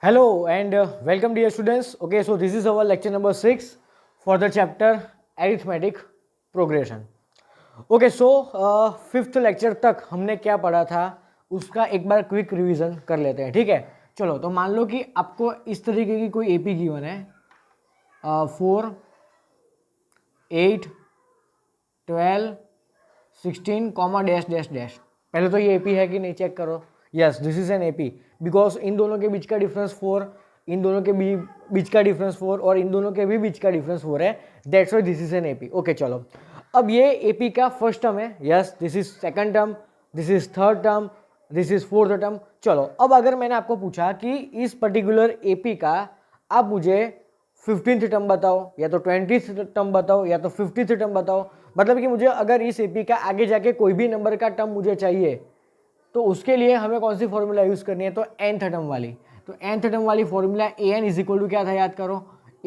Hello and welcome dear students. Okay, so this is our lecture number 6 for the chapter arithmetic progression. Okay, so fifth lecture तक हमने क्या पढ़ा था उसका एक बार क्विक रिवीजन कर लेते हैं. ठीक है, चलो. तो मान लो कि आपको इस तरीके की कोई एपी गिवन है 4, 8, 12, 16 कॉमा डैश डैश डैश. पहले तो ये एपी है कि नहीं चेक करो. Yes, this is an AP because in दोनों के बीच का डिफरेंस 4, इन दोनों के बीच का डिफरेंस 4 और इन दोनों के भी बीच का डिफरेंस 4 है. That's why this is an AP. Okay, चलो. अब ये एपी का फर्स्ट टर्म है. Yes, this is second term, this is third term, this is fourth term. चलो, अब अगर मैंने आपको पूछा कि इस पर्टिकुलर एपी का आप मुझे 15th टर्म बताओ या तो 20th टर्म बताओ या तो 50th टर्म बताओ, मतलब कि मुझे अगर इस एपी का आगे जाके कोई भी नंबर का टर्म मुझे चाहिए तो उसके लिए हमें कौन सी फॉर्मूला यूज करनी है, तो nth टर्म वाली. तो nth टर्म वाली formula A N is equal to क्या था, याद करो,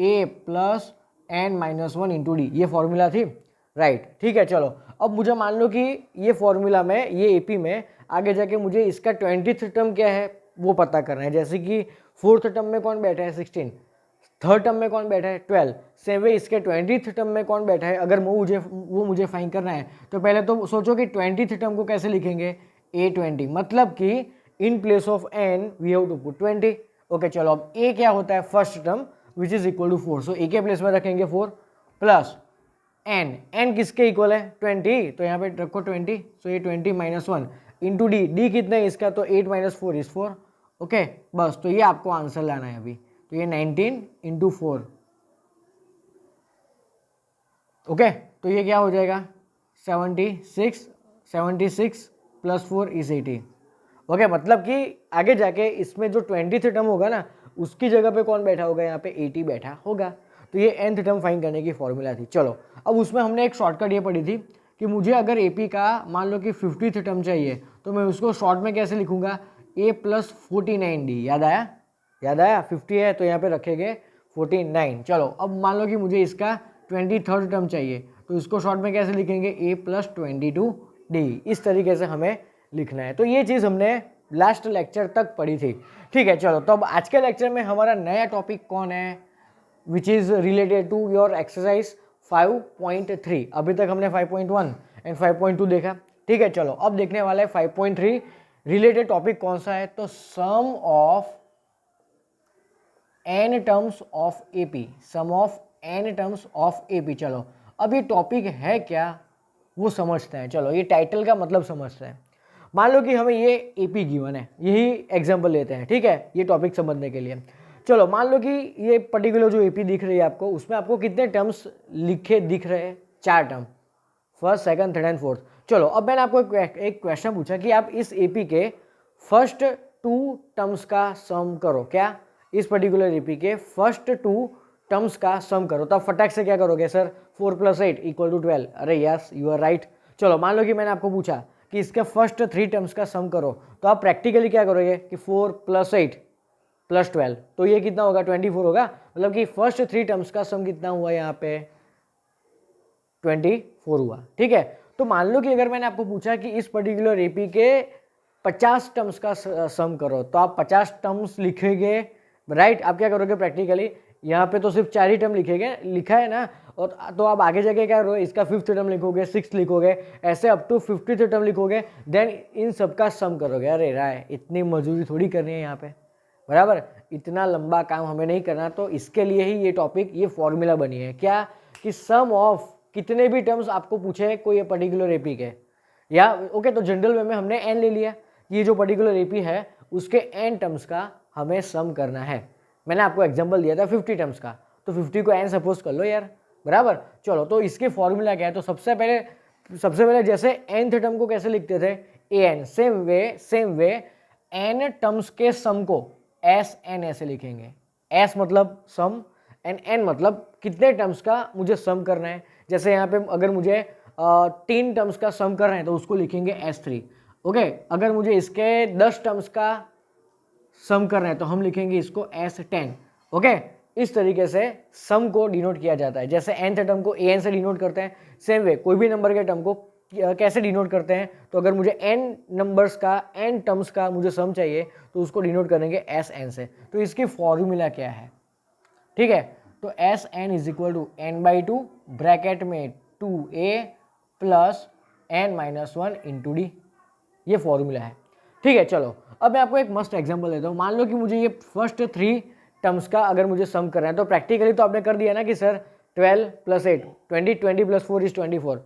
a plus N minus one into D. ये फॉर्मूला थी, राइट. ठीक है, चलो. अब मुझे मान लो कि ये फॉर्मूला में, ये एपी में आगे जाके मुझे इसका 20th टर्म क्या है वो पता करना है. जैसे कि फोर्थ टर्म में कौन बैठा है 16, थर्ड टर्म में कौन बैठा है 12. सेम वे इसके 20th टर्म में कौन बैठा है अगर वो मुझे फाइंड करना है. तो पहले तो सोचो कि 20th टर्म को कैसे लिखेंगे, a20, मतलब कि in place of n we have to put 20. Okay, चलो. अब a क्या होता है, first term which is equal to 4. So a के प्लेस में रखेंगे 4 प्लस n किसके इक्वल है 20, तो यहाँ पे रखो 20. सो ये 20 माइनस 1 इंटू डी. डी कितना है इसका, तो 8 माइनस 4 इज 4. ओके, बस. तो ये आपको आंसर लाना है अभी. तो ये 19 इंटू 4. ओके, तो ये क्या हो जाएगा 76 प्लस 4 इज 80. ओके, मतलब कि आगे जाके इसमें जो 20th टर्म होगा ना उसकी जगह पे कौन बैठा होगा, यहाँ पे 80 बैठा होगा. तो ये nth टर्म फाइंड करने की फॉर्मूला थी. चलो, अब उसमें हमने एक शॉर्टकट ये पढ़ी थी कि मुझे अगर एपी का मान लो कि 50th टर्म चाहिए तो मैं उसको शॉर्ट में कैसे लिखूंगा, a प्लस 49d. याद आया, याद आया. 50 है तो यहाँ पे रखेंगे 49. चलो, अब मान लो कि मुझे इसका 23rd टर्म चाहिए तो इसको शॉर्ट में कैसे लिखेंगे, a प्लस 22d. इस तरीके से हमें लिखना है. तो ये चीज़ हमने लास्ट लेक्चर तक पढ़ी थी. ठीक है, चलो. तो अब आज के लेक्चर में हमारा नया टॉपिक कौन है, which is related to your exercise 5.3. अभी तक हमने 5.1 एंड 5.2 देखा. ठीक है, चलो. अब देखने वाला है 5.3. रिलेटेड टॉपिक कौन सा है, तो sum of n terms of AP. Sum of n terms of AP. चलो, अब ये टॉपिक है क्या वो समझते हैं. चलो, ये टाइटल का मतलब समझते हैं. मान लो कि हमें ये एपी गिवन है, यही एग्जांपल लेते हैं. ठीक है, ये टॉपिक समझने के लिए. चलो, मान लो कि ये पर्टिकुलर जो एपी दिख रही है आपको, उसमें आपको कितने टर्म्स लिखे दिख रहे हैं, 4 term, first, second, third and fourth. चलो, अब मैंने आपको एक क्वेश्चन पूछा कि आप इस एपी के फर्स्ट 2 टर्म्स का सम करो. क्या, इस पर्टिकुलर एपी के फर्स्ट 2 टर्म्स का सम करो. तो आप फटाक से क्या करोगे, सर 4 प्लस 8 इक्वल टू 12. अरे यस, यू आर राइट. चलो, मान लो कि मैंने आपको पूछा कि इसके फर्स्ट 3 टर्म्स का सम करो, तो आप प्रैक्टिकली क्या करोगे कि 4 प्लस 8 प्लस 12, तो ये कितना होगा 24 होगा. मतलब कि फर्स्ट 3 टर्म्स का सम कितना हुआ, यहाँ पे 24 हुआ. ठीक है, तो मान लो कि अगर मैंने आपको पूछा कि इस पर्टिकुलर एपी के 50 टर्म्स का सम करो, तो आप 50 टर्म्स लिखेंगे, राइट. आप क्या करोगे प्रैक्टिकली, यहाँ पे तो सिर्फ 4 ही टर्म लिखेंगे, लिखा है ना, और तो आप आगे जाके क्या करोगे, इसका 5th टर्म लिखोगे, 6th लिखोगे, ऐसे अप टू 50th टर्म लिखोगे, देन इन सब का सम करोगे. अरे राय, इतनी मजदूरी थोड़ी करनी है यहाँ पे, बराबर. इतना लंबा काम हमें नहीं करना. तो इसके लिए ही ये टॉपिक, ये फॉर्मूला बनी है. क्या, कि सम ऑफ कितने भी टर्म्स आपको पूछे कोई ये पर्टिकुलर एपी के, या ओके, तो जनरल वे में हमने एन ले लिया. ये जो पर्टिकुलर एपी है उसके एन टर्म्स का हमें सम करना है. मैंने आपको एग्जांपल दिया था 50 टर्म्स का, तो 50 को एन सपोज कर लो यार, बराबर. चलो, तो इसके फॉर्मूला क्या है, तो सबसे पहले जैसे nth टर्म को कैसे लिखते थे, a n. Same way n terms के सम को एस एन ऐसे लिखेंगे. एस मतलब सम एंड एन मतलब कितने टर्म्स का मुझे सम करना है. जैसे यहाँ पे अगर मुझे 3 टर्म्स का सम करना है तो उसको लिखेंगे S3. ओके, अगर मुझे इसके 10 टर्म्स का सम करना है तो हम लिखेंगे इसको S10. ओके, इस तरीके से सम को डिनोट किया जाता है. जैसे nth टर्म को an से डिनोट करते हैं, सेम वे कोई भी नंबर के टर्म को कैसे डिनोट करते हैं, तो अगर मुझे n नंबर्स का n टर्म्स का मुझे सम चाहिए तो उसको डिनोट करेंगे Sn से। तो इसकी फॉर्मूला क्या है, ठीक है, तो Sn is equal to n/2 bracket में 2a plus n-1 into D, ये फॉर्मूला है। ठीक है, चलो अब मैं आपको एक मस्त एग्जांपल देता हूँ। मान लो कि मुझे ये फर्स्ट 3 टर्म्स का अगर मुझे सम करना है, तो प्रैक्टिकली तो आपने कर दिया ना कि सर 12 + 8 20, 20 + 4 = 24।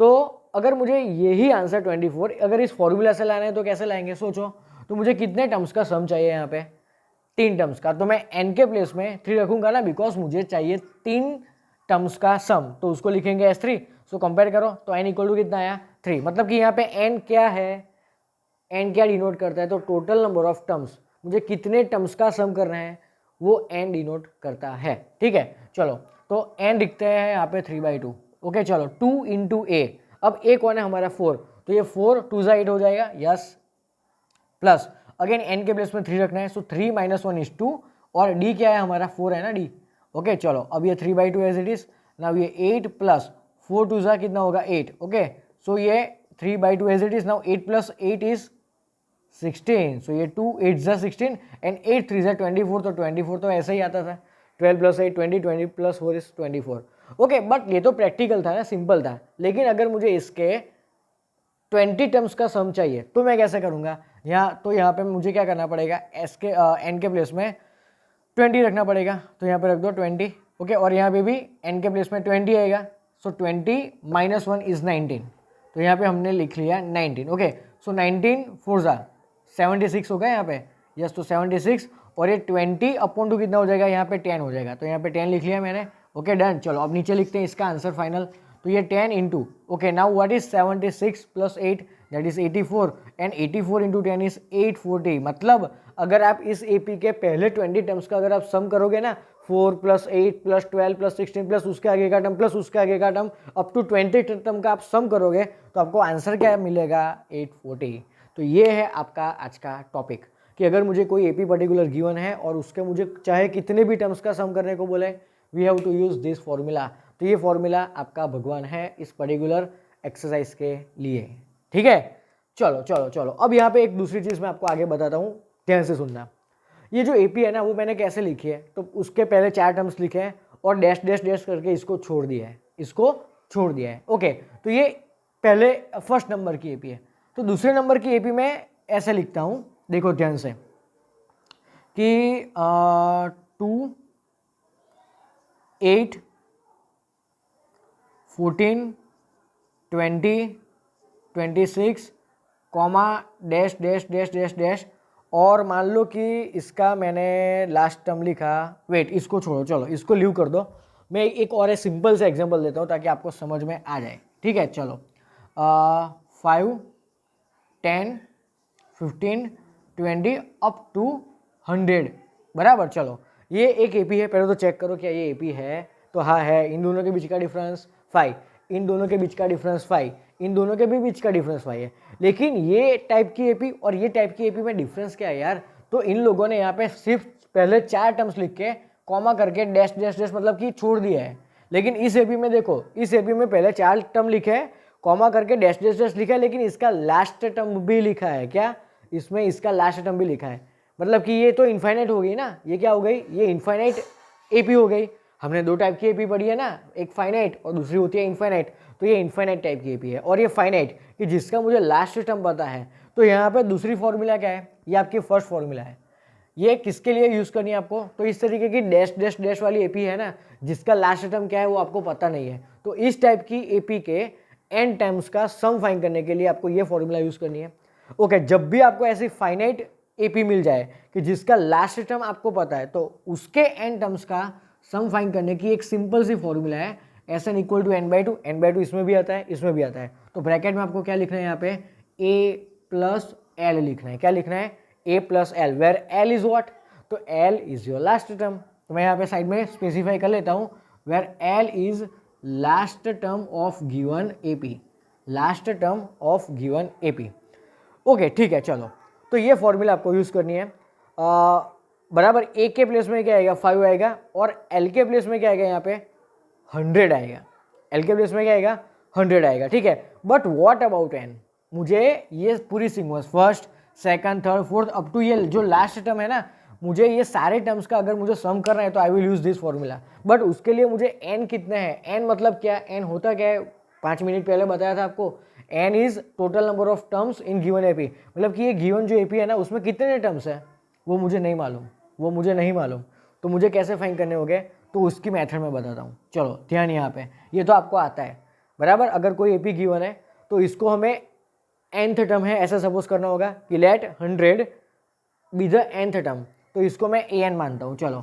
तो अगर मुझे यही आंसर 24 अगर इस फॉर्मूला से लाना है तो कैसे लाएंगे, सोचो। तो मुझे कितने टर्म्स का सम चाहिए यहाँ पे, 3 टर्म्स का। तो मैं n के प्लेस में 3 रखूंगा ना, बिकॉज मुझे चाहिए 3 टर्म्स का सम, तो उसको लिखेंगे S3। सो कंपेयर करो तो n इक्वल टू कितना आया 3, मतलब कि यहाँ पे n क्या है, n क्या डिनोट करता है, तो टोटल नंबर ऑफ टर्म्स, मुझे कितने टर्म्स का सम करना है वो n डिनोट करता है। ठीक है, चलो तो n लिखते हैं यहाँ पे 3/2। ओके चलो 2 × a, अब a कौन है हमारा 4, तो ये 4 2 8 हो जाएगा, यस, प्लस अगेन n के प्लेस में 3 रखना है, सो 3 - 1 = 2, और d क्या है हमारा 4 है ना d। ओके चलो अब ये 3/2 एज इट इज, नाउ ये 8 प्लस 4 2 कितना होगा 8। ओके सो ये 3/2 एज इट इज, नाउ 8 + 8 = 16, सो ये 2 8 16 एंड 8 3 24, तो 24 तो ऐसे ही आता था, 12 + 8 20, 20 + 4 = 24। ओके बट ये तो प्रैक्टिकल था ना, सिंपल था। लेकिन अगर मुझे इसके 20 टर्म्स का सम चाहिए तो मैं कैसे करूंगा, यहाँ पे मुझे क्या करना पड़ेगा, n के प्लेस में 20 रखना पड़ेगा, तो यहाँ पे रख दो 20। ओके और यहाँ पे भी n के प्लेस में 20 आएगा, सो 20 - 1 = 19, तो यहाँ पे हमने लिख लिया 19। ओके सो 19 4 76 होगा यहाँ पे, यस, तो 76, और ये 20/2 कितना हो जाएगा, यहाँ पे 10 हो जाएगा, तो यहाँ पे 10 लिख लिया मैंने। ओके डन, चलो अब नीचे लिखते हैं इसका आंसर फाइनल, तो ये 10 into, okay now what is 76 + 8 that is 84, and 84 × 10 is 840। मतलब अगर आप इस एपी के पहले 20 टर्म्स का अगर आप सम करोगे ना, 4 + 8 + 12 + 16 प्लस उसके आगे का टर्म प्लस उसके आगे का टर्म अप टू 20 टर्म का आप सम करोगे, तो आपको आंसर क्या मिलेगा 840। तो ये है आपका आज का टॉपिक, कि अगर मुझे कोई एपी पर्टिकुलर गिवन है और उसके मुझे चाहे कितने भी टर्म्स का सम करने को बोले, we have to use this formula. तो ये फॉर्मूला आपका भगवान है इस पर्टिकुलर एक्सरसाइज के लिए। ठीक है, चलो चलो चलो अब यहाँ पे एक दूसरी चीज़ मैं आपको आगे बताता हूँ, ध्यान से सुनना। ये जो एपी है ना, वो मैंने कैसे लिखी है, तो उसके पहले 4 टर्म्स लिखे हैं और डैश डैश डैश करके इसको छोड़ दिया है, इसको छोड़ दिया है। ओके तो ये पहले फर्स्ट नंबर की एपी है। तो दूसरे नंबर की एपी में ऐसे लिखता हूँ, देखो ध्यान से, कि 2 8 14 20 26 comma dash dash dash dash dash, और मान लो कि इसका मैंने लास्ट टर्म लिखा, वेट इसको छोड़ो, चलो इसको लीव कर दो, मैं एक और सिंपल सा एग्जांपल देता हूँ ताकि आपको समझ में आ जाए। ठीक है चलो 5 10 15 20 अप टू 100, बराबर। चलो ये एक एपी है, पहले तो चेक करो क्या ये एपी है, तो हाँ है। इन दोनों के बीच का डिफरेंस 5, इन दोनों के बीच का डिफरेंस 5, इन दोनों के भी बीच का डिफरेंस 5 है। लेकिन ये टाइप की एपी और ये टाइप की एपी में डिफरेंस क्या है यार, तो इन लोगों ने यहाँ पे सिर्फ पहले 4 टर्म्स लिख के कॉमा करके डैश डैश डैश मतलब कि छोड़ दिया है। लेकिन इस एपी में देखो, इस एपी में पहले 4 टर्म लिखे हैं, कॉमा करके डैश डैश डैश लिखा है, लेकिन इसका लास्ट टर्म भी लिखा है, क्या इसमें इसका लास्ट टर्म भी लिखा है। मतलब कि ये तो इनफाइनाइट हो गई ना, ये क्या हो गई, ये इनफाइनाइट एपी हो गई। हमने 2 टाइप की एपी पढ़ी है ना, एक फाइनाइट और दूसरी होती है इनफाइनाइट, तो ये इनफाइनाइट टाइप की एपी है। और ये फाइनाइट कि जिसका मुझे लास्ट टर्म पता है, तो यहाँ पे दूसरी फॉर्मूला क्या है, ये आपकी फर्स्ट फॉर्मूला है। ये किसके लिए यूज करनी है आपको, तो इस तरीके की डैश डैश डैश वाली एपी है ना, जिसका लास्ट टर्म क्या है वो आपको पता नहीं है, तो इस टाइप की एपी के एन टाइम्स का सम फाइंड करने के लिए आपको ये फॉर्मूला यूज करनी है। ओके जब भी आपको ऐसी फाइनाइट एपी मिल जाए कि जिसका लास्ट टर्म आपको पता है, तो उसके एन टर्म्स का सम फाइंड करने की एक सिंपल सी फॉर्मूला है, Sn = n/2। n/2 इसमें भी आता है, इसमें भी आता है। तो ब्रैकेट में आपको क्या लिखना है, यहाँ पे a + l लिखना है। क्या लिखना है, a + l, where l is what, तो l is your last term. तो मैं यहाँ पे साइड में स्पेसिफाई कर लेता हूँ, where l is last term of given AP, last term of given AP. Okay ठीक है चलो, तो ये फॉर्मूला आपको यूज करनी है। बराबर ए के प्लेस में क्या आएगा 5 आएगा, और एल के प्लेस में क्या आएगा यहाँ पे 100 आएगा। एल के प्लेस में क्या आएगा 100 आएगा, ठीक है। बट व्हाट अबाउट n, मुझे ये पूरी sequence first second third fourth up to ये जो लास्ट टर्म है ना, मुझे ये सारे टर्म्स का अगर मुझे सम करना है तो I will use this formula. But उसके लिए मुझे n कितने हैं, n मतलब क्या, n होता क्या है, 5 मिनट पहले बताया था आपको, n is total number of terms in given AP, मतलब कि ये गिवन जो एपी है ना उसमें कितने टर्म्स है वो मुझे नहीं मालूम, तो मुझे कैसे फाइंड करने होंगे, तो उसकी मेथड मैं बताता हूँ। चलो ध्यान यहाँ पे, ये तो आपको आता है बराबर। अगर कोई एपी गिवन है तो इसको हमें nth टर्म है ऐसा सपोज करना होगा कि let 100 be the nth term, तो इसको मैं an मानता हूँ। चलो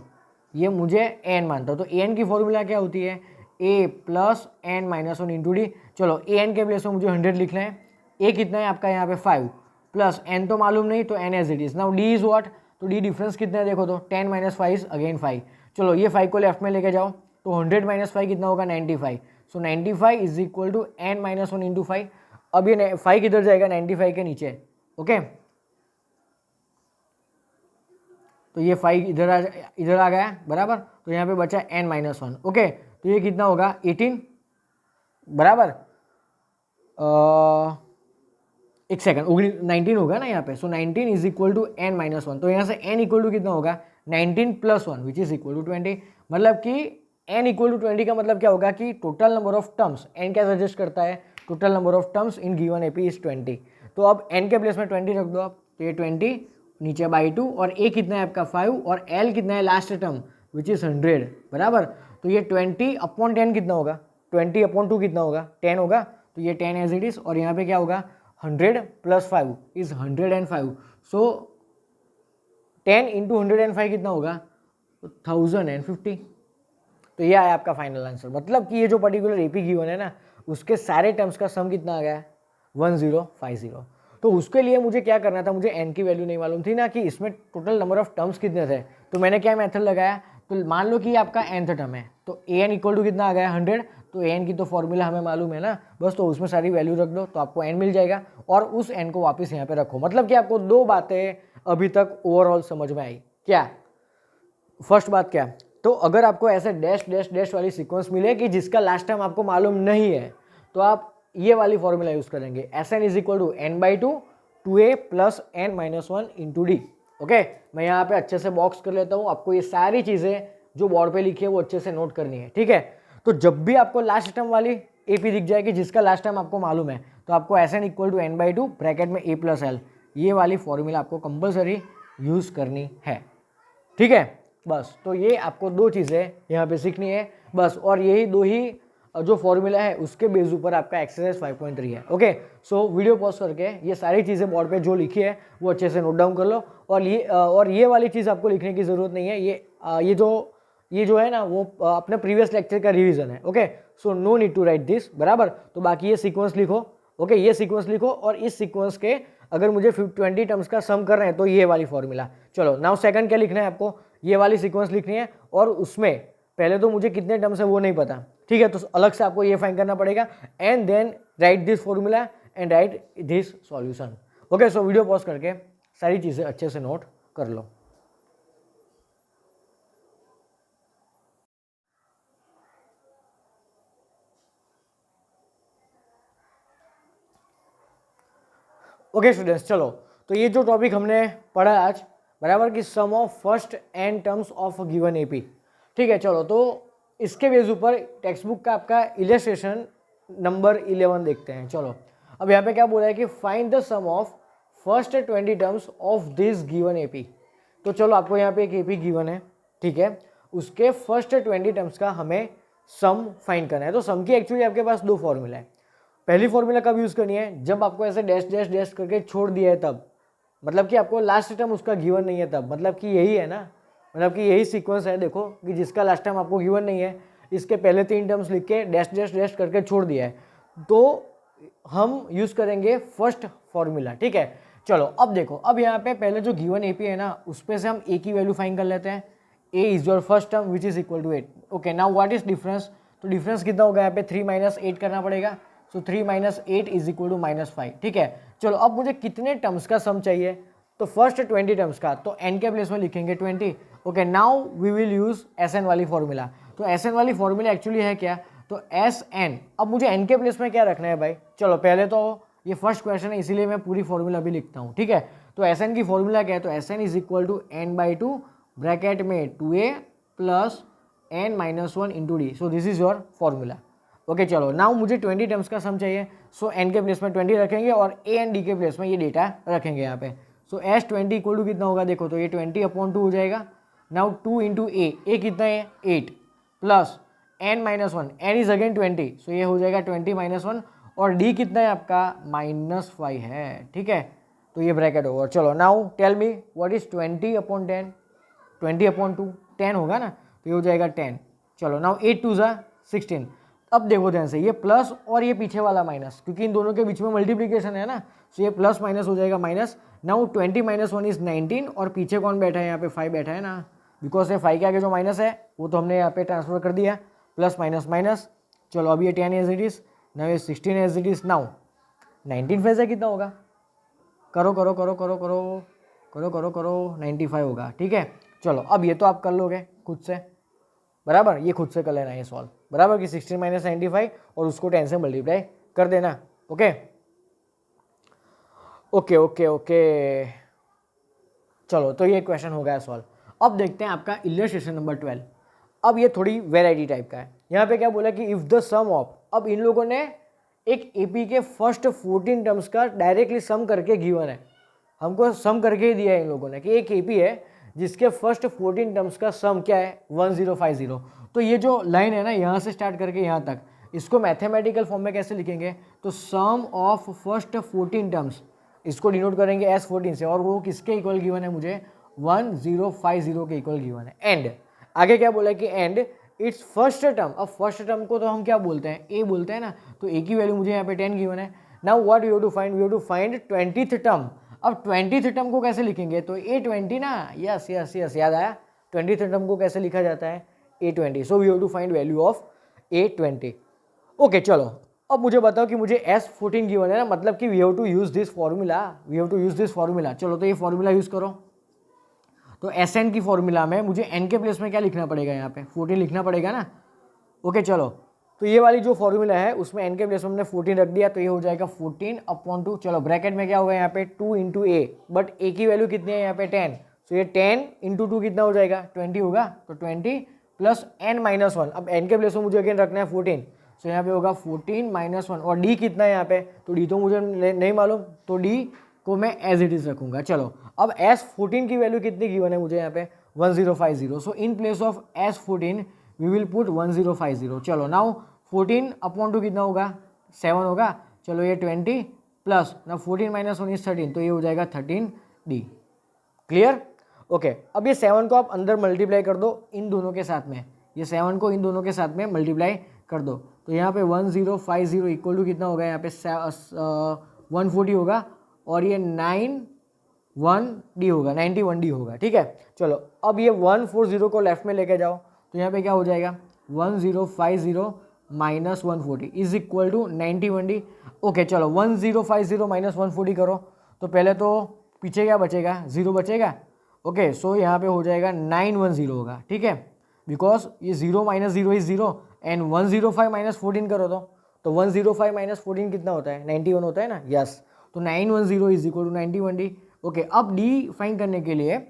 ये मुझे an मानता हूँ, तो an की फॉर्मूला क्या होती है, a plus n minus 1 into D. चलो an के प्लेस में मुझे 100 लिखना है, a कितना है आपका यहाँ पे 5 प्लस n तो मालूम नहीं, तो n as it is. Now d is what, तो d डिफरेंस कितना है देखो, तो 10 माइनस 5 अगेन 5। चलो ये 5 को लेफ्ट में लेके जाओ, तो 100 माइनस 5 कितना होगा 95। So 95 is equal to n minus 1 into 5। अब ये 5 किधर जाएगा 95 के नीचे, ओके। तो ये 5 इधर आ गया बराबर, तो यहाँ पे बचा n माइनस 1, ओके। तो ये कितना होगा 18 बराबर, एक सेकंड 19 होगा ना यहाँ पे। So 19 is equal to n minus 1, तो यहाँ से n इक्वल टू कितना होगा 19 plus 1 which is equal to 20। मतलब कि n इक्वल टू 20 का मतलब क्या होगा कि total number of terms, n क्या सजेस्ट करता है, total number of terms in given AP is 20। तो अब n के प्लेस में 20 रख दो आप, तो ये 20 नीचे बाई 2, और a कितना है आपका 5, और l कितना है लास्ट टर्म विच इज 100 बराबर। तो ये 20 अपॉन 10 कितना होगा, 20 अपॉन 2 कितना होगा 10 होगा, तो ये 10 एज इट इज। और यहाँ पे क्या होगा 100 प्लस 5 इज 105। सो 10 इंटू 105 कितना होगा 1050। तो ये आया आपका फाइनल आंसर। मतलब कि ये जो पर्टिकुलर एपी गिवन है ना उसके सारे टर्म्स का सम कितना आ गया 1050। तो उसके लिए मुझे क्या करना था, मुझे n की वैल्यू नहीं मालूम थी ना कि इसमें टोटल नंबर ऑफ टर्म्स कितने थे, तो मैंने क्या मेथड लगाया, तो मान लो कि आपका nth टर्म है, तो an इक्वल टू कितना आ गया 100, तो an की तो फॉर्मूला हमें मालूम है ना, बस तो उसमें सारी वैल्यू रख दो तो आपको n मिल जाएगा, और उस n को वापस यहाँ पे रखो। मतलब कि आपको दो बातें अभी तक ओवरऑल समझ में आई। क्या फर्स्ट बात क्या, तो अगर आपको ऐसे डैश डैश डैश वाली सीक्वेंस मिले कि जिसका लास्ट टाइम आपको मालूम नहीं है, तो आप ये वाली फॉर्मूला यूज करेंगे, Sn is equal to n by 2 2a plus n minus 1 into D. Okay, मैं यहाँ पे अच्छे से बॉक्स कर लेता हूँ, आपको ये सारी चीज़ें जो बोर्ड पे लिखी है वो अच्छे से नोट करनी है, ठीक है। तो जब भी आपको लास्ट टर्म वाली एपी दिख जाएगी जिसका लास्ट टाइम आपको मालूम है, तो आपको Sn equal to n by 2 bracket में a प्लस एल, ये वाली फॉर्मूला आपको कंपल्सरी यूज करनी है, ठीक है। बस तो ये आपको दो चीज़ें यहाँ पे सीखनी है बस, और यही दो ही जो फॉर्मूला है उसके बेस ऊपर आपका एक्सरसाइज 5.3 है। ओके, सो वीडियो पॉज करके ये सारी चीज़ें बोर्ड पे जो लिखी है वो अच्छे से नोट डाउन कर लो, और ये वाली चीज़ आपको लिखने की ज़रूरत नहीं है, ये जो है ना वो अपने प्रीवियस लेक्चर का रिवीजन है। Okay, so no need to write this बराबर। तो बाकी ये सीक्वेंस लिखो, ओके, ये सीक्वेंस लिखो, और इस सीक्वेंस के अगर मुझे 20 टर्म्स का सम कर रहे हैं तो ये वाली फॉर्मूला। चलो नाउ सेकंड क्या लिखना है आपको, ये वाली सीक्वेंस लिखनी है, और उसमें पहले तो मुझे कितने टर्म्स है वो नहीं पता, ठीक है, तो अलग से आपको ये फाइंड करना पड़ेगा, and then write this formula and write this solution. Okay, so video pause करके सारी चीज़ें अच्छे से नोट कर लो। ओके स्टूडेंट्स, चलो तो ये जो टॉपिक हमने पढ़ा आज बराबर कि sum of first n terms of given AP, ठीक है। चलो तो इसके बेस ऊपर टेक्स्ट बुक का आपका इलस्ट्रेशन नंबर 11 देखते हैं। चलो अब यहाँ पे क्या बोला है कि find the sum of first 20 terms of this given AP. तो चलो आपको यहाँ पे एक एपी गिवन है, ठीक है, उसके फर्स्ट 20 टर्म्स का हमें सम फाइंड करना है। तो सम की एक्चुअली आपके पास दो फॉर्मूला है। पहली फॉर्मूला कब यूज़ करनी है, जब आपको ऐसे डैश डैश डैश करके छोड़ दिया है तब, मतलब कि आपको लास्ट टर्म उसका गिवन नहीं है तब, मतलब कि यही है ना, मतलब कि यही सीक्वेंस है, देखो कि जिसका लास्ट टाइम आपको गिवन नहीं है, इसके पहले 3 टर्म्स लिख के डैश डैश डैश करके छोड़ दिया है, तो हम यूज़ करेंगे फर्स्ट फॉर्मूला, ठीक है। चलो अब देखो, अब यहाँ पे पहले जो गिवन एपी है ना उस पर से हम ए की वैल्यू फाइंड कर लेते हैं। A is your first term which is equal to 8। Okay, now what is difference, तो डिफरेंस कितना होगा यहाँ पे 3 माइनस 8 करना पड़ेगा, so 3 minus 8 is equal to -5, ठीक है। चलो अब मुझे कितने टर्म्स का सम चाहिए, तो फर्स्ट 20 टर्म्स का, तो n के प्लेस में लिखेंगे 20। Okay, now we will use Sn वाली फॉर्मूला। तो Sn वाली फॉर्मूला एक्चुअली है क्या, तो एस एन, अब मुझे एन के प्लेस में क्या रखना है भाई, चलो पहले तो ये फर्स्ट क्वेश्चन है इसीलिए मैं पूरी फॉर्मूला भी लिखता हूँ, ठीक है। तो एस एन की फॉर्मूला क्या है, तो S N is equal to N by two bracket में 2a plus N minus one into D, so this is your formula. Okay चलो, नाउ मुझे 20 टर्म्स का सम चाहिए, सो एन के प्लेस में 20 रखेंगे और ए एंड डी के प्लेस में ये डेटा रखेंगे यहाँ पे। सो एस 20 इक्वल टू कितना होगा, देखो तो ये 20/2 हो जाएगा। नाउ 2 इंटू ए कितना है 8 plus N minus one, N is again 20, so ये हो जाएगा 20 माइनस वन, और डी कितना है आपका -5 है, ठीक है। तो ये ब्रैकेट होगा। चलो now tell me what is 20/10, 20/2 10 होगा ना, तो ये हो जाएगा 10। चलो नाउ 8 2 ज़ा 16। अब देखो ध्यान से, ये प्लस और ये पीछे वाला माइनस, क्योंकि इन दोनों के बीच में मल्टीप्लीकेशन है ना, सो ये प्लस माइनस हो जाएगा माइनस। नाउ 20 माइनस 1 इज 19, और पीछे कौन बैठा है यहाँ पे 5 बैठा है ना, बिकॉज ये 5 के आगे जो माइनस है वो तो हमने यहाँ पे ट्रांसफर कर दिया, प्लस माइनस माइनस। चलो अब ये 10 एज इट इज, नाउ ये 16 एज इट इज। नाउ 19 फेज है कितना होगा, करो करो करो करो करो करो करो करो 95 होगा, ठीक है। चलो अब ये तो आप कर लोगे खुद से, बराबर, ये खुद से कर लेना ये सॉल्व, बराबर कि 16 माइनस 95 और उसको 10 से मल्टीप्लाई कर देना। ओके ओके ओके ओके चलो, तो ये क्वेश्चन हो गया सॉल्व। अब देखते हैं आपका इलस्ट्रेशन नंबर 12। अब ये थोड़ी वेराइटी टाइप का है। यहाँ पे क्या बोला कि इफ द सम ऑफ, अब इन लोगों ने एक एपी के फर्स्ट 14 टर्म्स का डायरेक्टली सम करके गिवन है, हमको सम करके ही दिया है इन लोगों ने कि एक एपी है जिसके फर्स्ट 14 टर्म्स का सम क्या है 1050। तो ये जो लाइन है ना यहाँ से स्टार्ट करके यहाँ तक, इसको मैथमेटिकल फॉर्म में कैसे लिखेंगे, तो सम ऑफ फर्स्ट 14 टर्म्स, इसको डिनोट करेंगे एस 14 से, और वो किसके इक्वल गिवन है मुझे 1050 के इक्वल गिवन है। एंड आगे क्या बोला कि एंड इट्स फर्स्ट टर्म, अब फर्स्ट टर्म को तो हम क्या बोलते हैं ए बोलते हैं ना, तो ए की वैल्यू मुझे यहाँ पे 10 गिवन है। Now what we have to find, we have to find 20th term. अब 20th टर्म को कैसे लिखेंगे, तो A20 ना, यस यस यस याद आया, 20th टर्म को कैसे लिखा जाता है A20, so we have to find value of A20। Okay चलो, अब मुझे बताओ कि मुझे S14 गिवन है ना, मतलब कि we have to use this formula, we have to use this formula. चलो तो ये फॉर्मूला यूज करो, तो SN की फॉर्मूला में मुझे N के प्लेस में क्या लिखना पड़ेगा, यहाँ पे 14 लिखना पड़ेगा ना। ओके चलो, तो ये वाली जो फॉर्मूला है उसमें N के प्लेस में हमने 14 रख दिया, तो ये हो जाएगा 14/2। चलो ब्रैकेट में क्या होगा यहाँ पे 2 इंटू ए, बट ए की वैल्यू कितनी है यहाँ पे 10, तो ये 10 इंटू 2 कितना हो जाएगा 20 होगा, तो 20 प्लस n माइनस 1, अब n के प्लेस में मुझे अगेन रखना है 14, सो यहाँ पे होगा 14 माइनस 1, और d कितना है यहाँ पे, तो d तो मुझे नहीं मालूम, तो d को मैं एज इट इज रखूंगा। चलो अब S14 की वैल्यू कितनी गिवन है मुझे यहाँ पे 1050, so in place of S14 we will put 1050। चलो नाउ 14/2 कितना होगा 7 होगा। चलो ये 20 प्लस ना 14 माइनस 1 इज 13, तो ये हो जाएगा 13D। क्लियर? ओके, अब ये 7 को आप अंदर मल्टीप्लाई कर दो इन दोनों के साथ में, ये 7 को इन दोनों के साथ में मल्टीप्लाई कर दो, तो यहाँ पे 1050 इक्वल टू कितना होगा यहाँ पे 140 होगा, और ये 91D होगा, 91D होगा, ठीक है। चलो अब ये 140 को लेफ्ट में लेके जाओ, तो यहाँ पे क्या हो जाएगा 1050 minus 140 is equal to 91D। Okay चलो 1050 माइनस 140 करो, तो पहले तो पीछे क्या बचेगा 0 बचेगा। ओके सो यहाँ पे हो जाएगा 910 होगा, ठीक है, बिकॉज ये 0 माइनस 0 इज 0 एंड 105 माइनस 14 करो तो 105 माइनस 14 कितना होता है 91 होता है ना, यस, तो 910 is equal to 91D। Okay अब डी फाइंड करने के लिए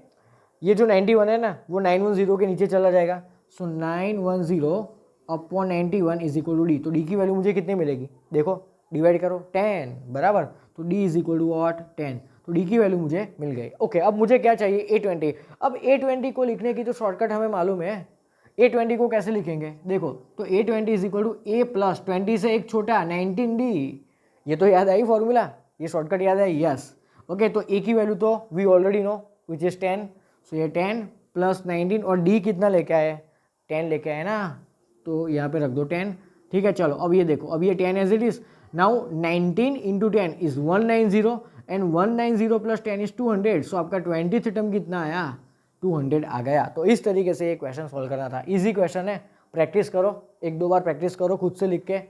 ये जो 91 है ना वो 910 के नीचे चला जाएगा, so 910/91 is equal to D, तो डी की वैल्यू मुझे कितनी मिलेगी, देखो डिवाइड करो 10, बराबर, तो D is equal to what 10, तो डी की वैल्यू मुझे मिल गई। ओके अब मुझे क्या चाहिए A20। अब A20 को लिखने की तो शॉर्टकट हमें मालूम है, A20 को कैसे लिखेंगे देखो, तो A20 is equal to A plus 20 से एक छोटा 19D, ये तो याद आई फॉर्मूला, ये शॉर्टकट याद है, यस। ओके तो A की वैल्यू तो we already know which is 10, so ये 10 प्लस 19, और D कितना लेके आए 10 लेके आए ना, तो यहाँ पे रख दो 10, ठीक है। चलो अब ये देखो, अब ये 10 as it is, now 19 into 10 is 190 and 190 plus 10 is 200, so आपका 20th टर्म कितना आया 200 आ गया। तो इस तरीके से ये क्वेश्चन सॉल्व करना था, इजी क्वेश्चन है, प्रैक्टिस करो, 1-2 बार प्रैक्टिस करो, खुद से लिख के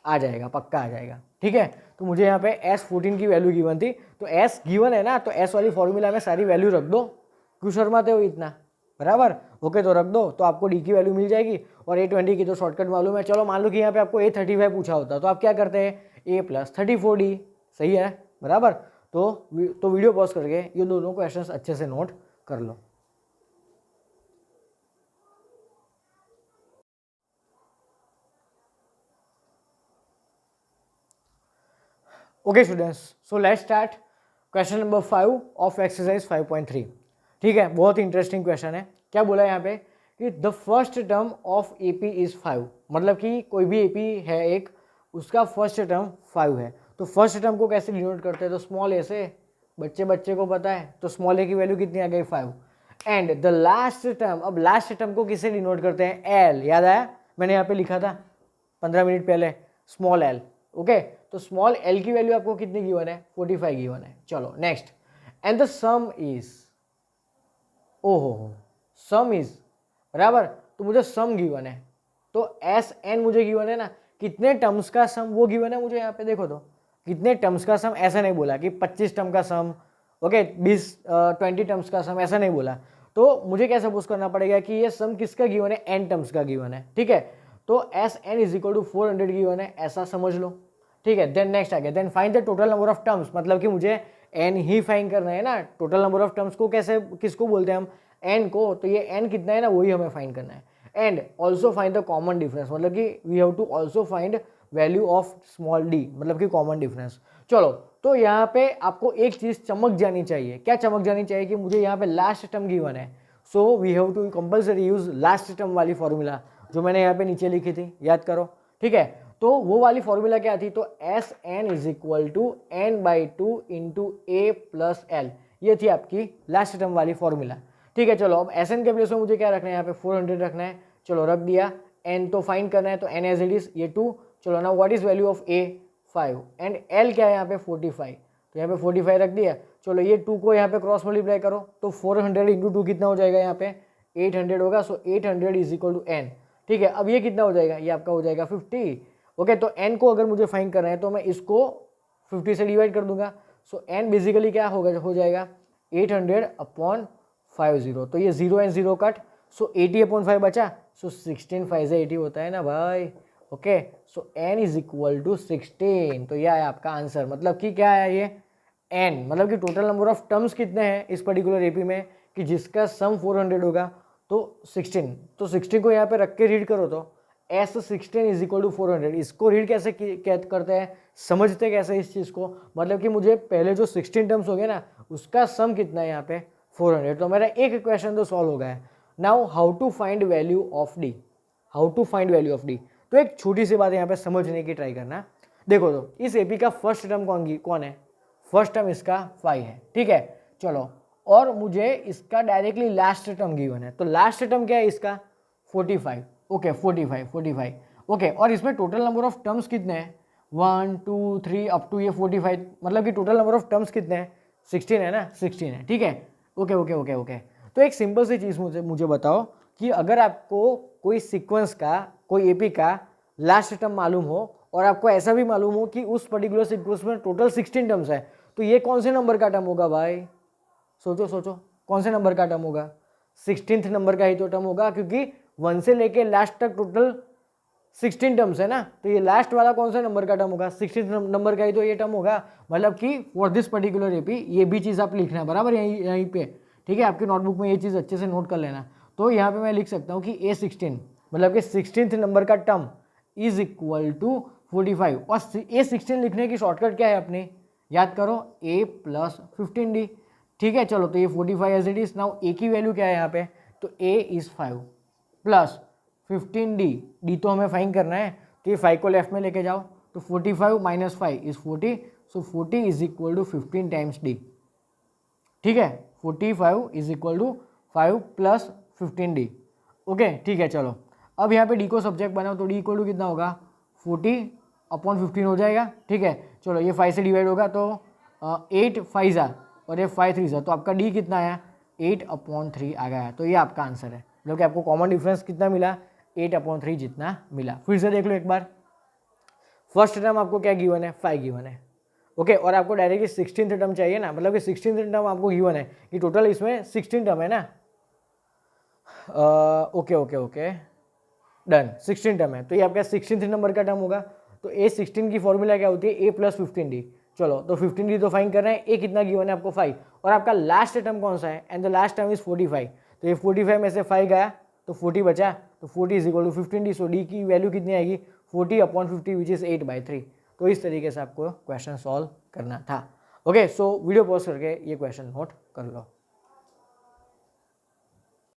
आ जाएगा, पक्का आ जाएगा, ठीक है। तो मुझे यहाँ पे S14 की वैल्यू गिवन थी, तो S गिवन है ना, तो S वाली फॉर्मूला में सारी वैल्यू रख दो, क्यों शर्माते हो इतना, बराबर। ओके, तो रख दो तो आपको डी की वैल्यू मिल जाएगी और A20 की तो शॉर्टकट मालूम है। चलो मान लो कि यहाँ पे आपको A35 पूछा होता तो आप क्या करते हैं, A+34D, सही है, बराबर। तो वीडियो पॉज करके ये दोनों क्वेश्चंस अच्छे से नोट कर लो। Okay students, so let's start question number 5 of exercise 5.3। ठीक है, बहुत इंटरेस्टिंग क्वेश्चन है। क्या बोला है यहाँ पे कि the first term of AP is 5, मतलब कि कोई भी एपी है एक, उसका फर्स्ट टर्म 5 है। तो फर्स्ट टर्म को कैसे डिनोट करते हैं, तो स्मॉल ए से, बच्चे को पता है, तो स्मॉल ए की वैल्यू कितनी आ गई 5। एंड द लास्ट टर्म, अब लास्ट टर्म को किससे डिनोट करते हैं, एल, याद आया, मैंने यहाँ पे लिखा था 15 मिनट पहले, स्मॉल एल। ओके, तो स्मॉल एल की वैल्यू आपको कितनी गिवन है, 45 गिवन है। चलो next, and the some is, ओहो, सम इज, बराबर, तो मुझे सम गिवन है, तो एस एन मुझे गिवन है ना, कितने टर्म्स का सम वो गिवन है मुझे यहाँ पे, देखो तो कितने टर्म्स का सम, ऐसा नहीं बोला कि 25 टर्म का सम, ओके 20 टर्म्स का सम, ऐसा नहीं बोला। तो मुझे क्या सपोज करना पड़ेगा कि ये सम किसका गिवन है, एन टर्म्स का गिवन है, ठीक है। तो S N is equal to 400 given है, ऐसा समझ लो, ठीक है। देन नेक्स्ट आ गया, then find the total number of terms, मतलब कि मुझे एन ही फाइंड करना है ना। टोटल नंबर ऑफ टर्म्स को कैसे, किसको बोलते हैं हम, एन को, तो ये एन कितना है ना, वही हमें फाइंड करना है। And also find the common difference, मतलब कि we have to also find value of small D, मतलब कि कॉमन डिफरेंस। चलो, तो यहाँ पे आपको एक चीज चमक जानी चाहिए, क्या चमक जानी चाहिए कि मुझे यहाँ पे लास्ट टर्म गिवन है, so we have to compulsory use last term वाली फॉर्मूला जो मैंने यहाँ पे नीचे लिखी थी, याद करो, ठीक है। तो वो वाली फॉर्मूला क्या थी, तो S N is equal to n/2 into A plus L, ये थी आपकी लास्ट टर्म वाली फॉर्मूला, ठीक है। चलो, अब एस एन के प्लेस में मुझे क्या रखना है, यहाँ पे 400 रखना है, चलो रख दिया। एन तो फाइंड करना है, तो एन एज इट इज, ये 2, चलो ना what is value of A, 5, and L क्या है यहाँ पे 45, तो यहाँ पे 45 रख दिया। चलो ये 2 को यहाँ पे क्रॉस मल्टीप्लाई करो, तो 400 इंटू 2 कितना हो जाएगा, यहाँ पे 800 होगा, सो 800 इज इक्वल टू एन, ठीक है। अब ये कितना हो जाएगा, ये आपका हो जाएगा 50। ओके, तो n को अगर मुझे फाइंड करना है तो मैं इसको 50 से डिवाइड कर दूंगा, सो n बेसिकली क्या होगा, हो जाएगा 800/50, तो ये 0 एंड 0 कट, सो 80/5 बचा, सो 16 5 से 80 होता है ना भाई। Okay, so n is equal to 16, तो यह है आपका आंसर। मतलब कि क्या है ये n, मतलब कि टोटल नंबर ऑफ टर्म्स कितने हैं इस पर्टिकुलर एपी में, कि जिसका सम 400 होगा, तो 16, तो 16 को यहाँ पे रख के रीड करो, तो S16 इज इक्वल टू 400, इसको रीड कैसे करते हैं, समझते कैसे इस चीज़ को, मतलब कि मुझे पहले जो 16 टर्म्स हो गए ना, उसका सम कितना है यहाँ पे 400, तो मेरा एक क्वेश्चन तो सॉल्व हो गया है। Now how to find value of D, how to find value of D, तो एक छोटी सी बात यहाँ पे समझने की ट्राई करना। देखो, तो इस एपी का फर्स्ट टर्म कौन है, फर्स्ट टर्म इसका 5 है, ठीक है। चलो, और मुझे इसका डायरेक्टली लास्ट टर्म गिवन है, तो लास्ट टर्म क्या है इसका 45, ओके 45, ओके। और इसमें टोटल नंबर ऑफ टर्म्स कितने हैं, 1 2 3 अप टू ये 45, मतलब कि टोटल नंबर ऑफ टर्म्स कितने हैं, 16 है ना, 16 है, ठीक है। ओके, तो एक सिंपल सी चीज़ मुझे बताओ कि अगर आपको कोई सीक्वेंस का, कोई एपी का लास्ट टर्म मालूम हो और आपको ऐसा भी मालूम हो कि उस पर्टिकुलर सीक्वेंस में टोटल 16 टर्म्स है, तो ये कौन से नंबर का टर्म होगा भाई, सोचो कौन से नंबर का टर्म होगा, 16th नंबर का ही तो टर्म होगा, क्योंकि 1 से लेके लास्ट तक टोटल 16 टर्म्स है ना, तो ये लास्ट वाला कौन सा नंबर का टर्म होगा, 16th नंबर का ही तो ये टर्म होगा। मतलब कि फॉर दिस पर्टिकुलर एपी ये भी चीज़ आप लिखना है बराबर यहीं पे, ठीक है। आपके नोटबुक में ये चीज़ अच्छे से नोट कर लेना। तो यहाँ पे मैं लिख सकता हूँ कि A16 मतलब कि 16th नंबर का टर्म इज इक्वल टू 45, और A16 लिखने की शॉर्टकट क्या है अपनी, याद करो, A + 15D, ठीक है। चलो, तो ये 45 as it is. Now A की वैल्यू क्या है यहाँ पे, तो A is 5 plus 15D, D तो हमें फाइंड करना है, तो ये 5 को लेफ्ट में लेके जाओ, तो 45 - 5 is 40, so 40 is equal to 15 times D, ठीक है। 45 is equal to 5 + 15D, okay, ठीक है। चलो, अब यहाँ पे D को सब्जेक्ट बनाओ, तो D इक्वल टू कितना होगा, 40/15 हो जाएगा, ठीक है। चलो, ये 5 से डिवाइड होगा, तो 8 5 और ये 5 3 तो आपका D कितना आया, 8/3 आ गया है, तो ये आपका आंसर है। मतलब कि आपको कॉमन डिफरेंस कितना मिला, 8/3 जितना मिला। फिर से देख लो एक बार, फर्स्ट टर्म आपको क्या गिवन है, 5 गिवन है, ओके। और आपको डायरेक्टली 16th टर्म चाहिए ना, मतलब कि 16th टर्म आपको गिवन है कि टोटल इसमें 16 टर्म है ना, okay okay okay done. 16 term है तो ये आपका 16 नंबर का टर्म होगा। तो A16 की फॉर्मूला क्या होती है, A + 15D। चलो तो 15D तो फाइन कर रहे हैं, A कितना गिवन है आपको 5, और आपका लास्ट टर्म कौन सा है, and the last term is 45। तो ये 45 में से 5 गया तो 40 बचा, तो 40 is equal to 15D। So D की वैल्यू कितनी आएगी, 40/50 विच इज 8/3। तो इस तरीके से आपको क्वेश्चन सॉल्व करना था। ओके सो वीडियो पॉज करके ये क्वेश्चन नोट कर लो।